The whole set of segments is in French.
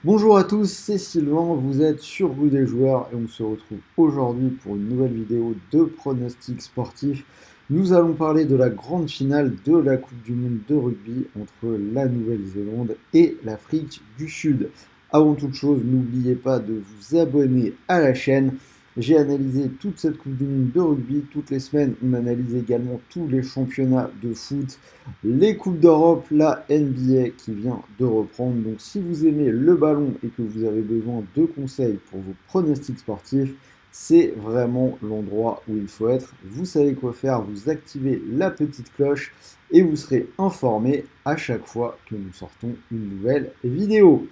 Bonjour à tous, c'est Sylvain, vous êtes sur Rue des Joueurs et on se retrouve aujourd'hui pour une nouvelle vidéo de pronostics sportifs. Nous allons parler de la grande finale de la Coupe du Monde de rugby entre la Nouvelle-Zélande et l'Afrique du Sud. Avant toute chose, n'oubliez pas de vous abonner à la chaîne. J'ai analysé toute cette Coupe du Monde de rugby. Toutes les semaines, on analyse également tous les championnats de foot, les Coupes d'Europe, la NBA qui vient de reprendre. Donc si vous aimez le ballon et que vous avez besoin de conseils pour vos pronostics sportifs, c'est vraiment l'endroit où il faut être. Vous savez quoi faire, vous activez la petite cloche et vous serez informé à chaque fois que nous sortons une nouvelle vidéo.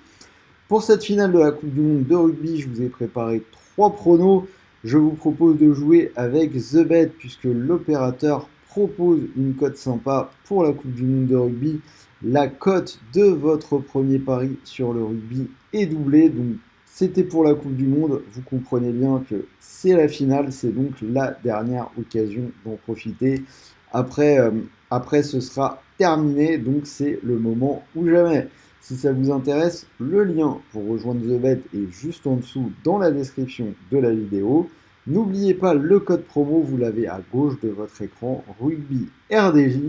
Pour cette finale de la Coupe du Monde de rugby, je vous ai préparé 3 pronos. Je vous propose de jouer avec TheBet puisque l'opérateur propose une cote sympa pour la Coupe du Monde de rugby. La cote de votre premier pari sur le rugby est doublée. Donc c'était pour la Coupe du Monde. Vous comprenez bien que c'est la finale. C'est donc la dernière occasion d'en profiter. Après, après, ce sera terminé. Donc c'est le moment ou jamais. Si ça vous intéresse, le lien pour rejoindre TheBet est juste en dessous dans la description de la vidéo. N'oubliez pas le code promo, vous l'avez à gauche de votre écran, Rugby RDJ.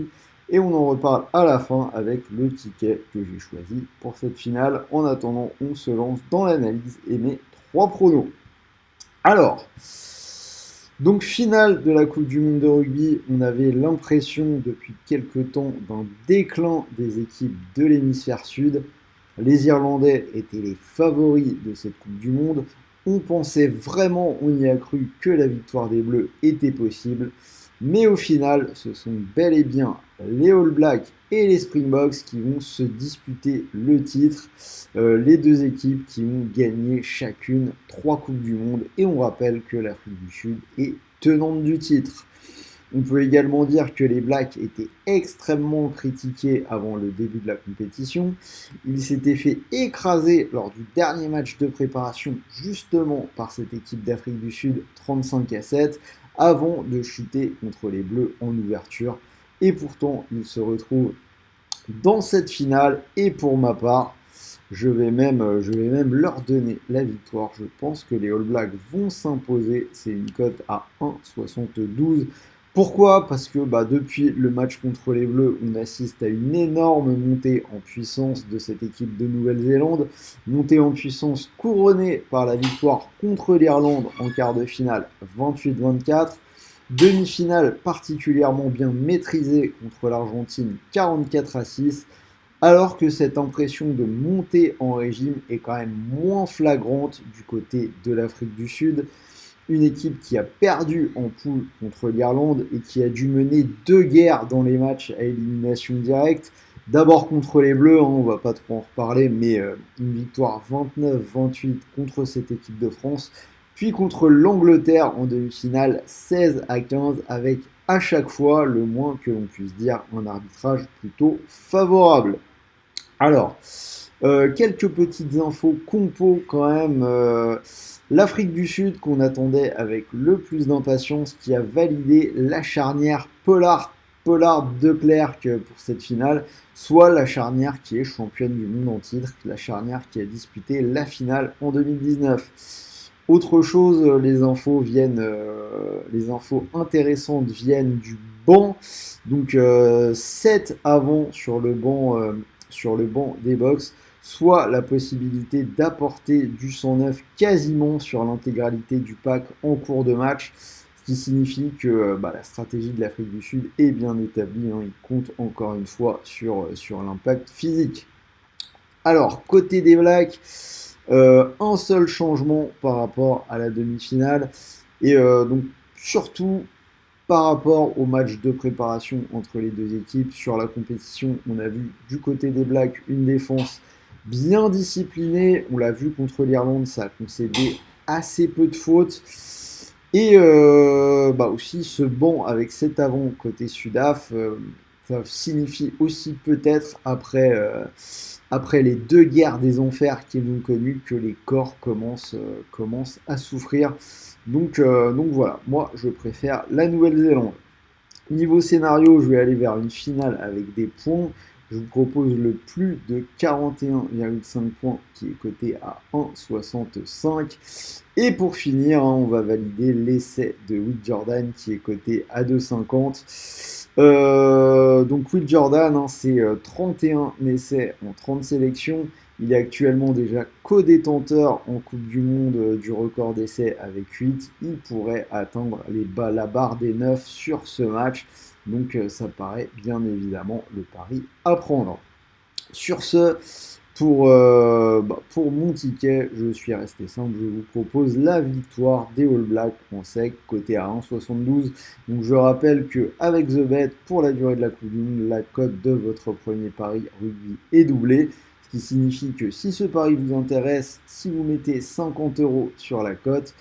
Et on en reparle à la fin avec le ticket que j'ai choisi pour cette finale. En attendant, on se lance dans l'analyse et mes 3 pronos. Alors, donc finale de la Coupe du Monde de rugby, on avait l'impression depuis quelques temps d'un déclin des équipes de l'hémisphère sud. Les Irlandais étaient les favoris de cette Coupe du Monde. On pensait vraiment, on y a cru, que la victoire des Bleus était possible. Mais au final, ce sont bel et bien les All Blacks et les Springboks qui vont se disputer le titre. Les deux équipes qui vont gagner chacune 3 Coupes du Monde. Et on rappelle que l'Afrique du Sud est tenante du titre. On peut également dire que les Blacks étaient extrêmement critiqués avant le début de la compétition. Ils s'étaient fait écraser lors du dernier match de préparation justement par cette équipe d'Afrique du Sud 35-7 avant de chuter contre les Bleus en ouverture. Et pourtant, ils se retrouvent dans cette finale et pour ma part, je vais même leur donner la victoire. Je pense que les All Blacks vont s'imposer. C'est une cote à 1,72. Pourquoi? Parce que depuis le match contre les Bleus, on assiste à une énorme montée en puissance de cette équipe de Nouvelle-Zélande. Montée en puissance couronnée par la victoire contre l'Irlande en quart de finale 28-24. Demi-finale particulièrement bien maîtrisée contre l'Argentine 44-6. Alors que cette impression de montée en régime est quand même moins flagrante du côté de l'Afrique du Sud. Une équipe qui a perdu en poule contre l'Irlande et qui a dû mener 2 guerres dans les matchs à élimination directe. D'abord contre les Bleus, on va pas trop en reparler, mais une victoire 29-28 contre cette équipe de France. Puis contre l'Angleterre en demi-finale 16-15 avec à chaque fois, le moins que l'on puisse dire, un arbitrage plutôt favorable. Alors, quelques petites infos compo quand même. L'Afrique du Sud qu'on attendait avec le plus d'impatience qui a validé la charnière Pollard de Klerk pour cette finale, soit la charnière qui est championne du monde en titre, la charnière qui a disputé la finale en 2019. Autre chose, les infos intéressantes viennent du banc. Donc 7 avant sur le banc des box, soit la possibilité d'apporter du 109 quasiment sur l'intégralité du pack en cours de match, ce qui signifie que la stratégie de l'Afrique du Sud est bien établie, hein, il compte encore une fois sur l'impact physique. Alors, côté des Blacks, un seul changement par rapport à la demi-finale, et donc surtout par rapport au match de préparation entre les deux équipes sur la compétition, on a vu du côté des Blacks une défense bien disciplinée. On l'a vu contre l'Irlande, ça a concédé assez peu de fautes. Et aussi ce banc avec cet avant côté Sudaf, ça signifie aussi peut-être après les 2 guerres des enfers qu'ils ont connues que les corps commencent à souffrir. Donc voilà, moi je préfère la Nouvelle-Zélande. Niveau scénario, je vais aller vers une finale avec des points. Je vous propose le plus de 41,5 points qui est coté à 1,65. Et pour finir, on va valider l'essai de Will Jordan qui est coté à 2,50. Donc Will Jordan, c'est 31 essais en 30 sélections. Il est actuellement déjà co-détenteur en Coupe du Monde du record d'essais avec 8. Il pourrait atteindre la barre des 9 sur ce match. Donc ça paraît bien évidemment le pari à prendre. Sur ce, pour mon ticket, je suis resté simple. Je vous propose la victoire des All Blacks en sec, côté à 1,72. Donc je rappelle qu'avec The Bet, pour la durée de la Coupe du Monde, la cote de votre premier pari rugby est doublée. Ce qui signifie que si ce pari vous intéresse, si vous mettez 50 € sur la cote,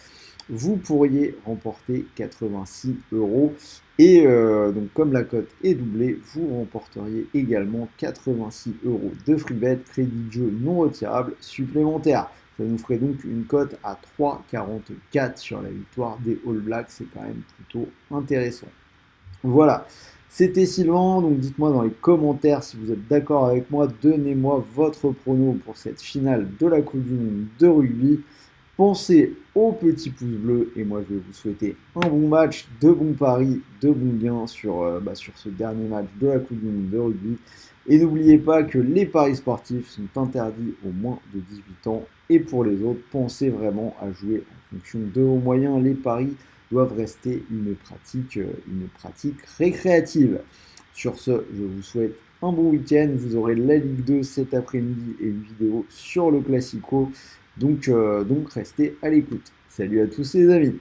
vous pourriez remporter 86 €. Et donc comme la cote est doublée, vous remporteriez également 86 € de free bet, crédit de jeu non retirable supplémentaire. Ça nous ferait donc une cote à 3,44 sur la victoire des All Blacks. C'est quand même plutôt intéressant. Voilà, c'était Sylvain, donc dites-moi dans les commentaires si vous êtes d'accord avec moi, donnez-moi votre prono pour cette finale de la Coupe du Monde de rugby. Pensez au petit pouce bleu et moi je vais vous souhaiter un bon match, de bons paris, de bons gains sur ce dernier match de la Coupe du Monde de rugby. Et n'oubliez pas que les paris sportifs sont interdits aux moins de 18 ans. Et pour les autres, pensez vraiment à jouer en fonction de vos moyens. Les paris doivent rester une pratique récréative. Sur ce, je vous souhaite un bon week-end. Vous aurez la Ligue 2 cet après-midi et une vidéo sur le Classico. Donc restez à l'écoute. Salut à tous les amis.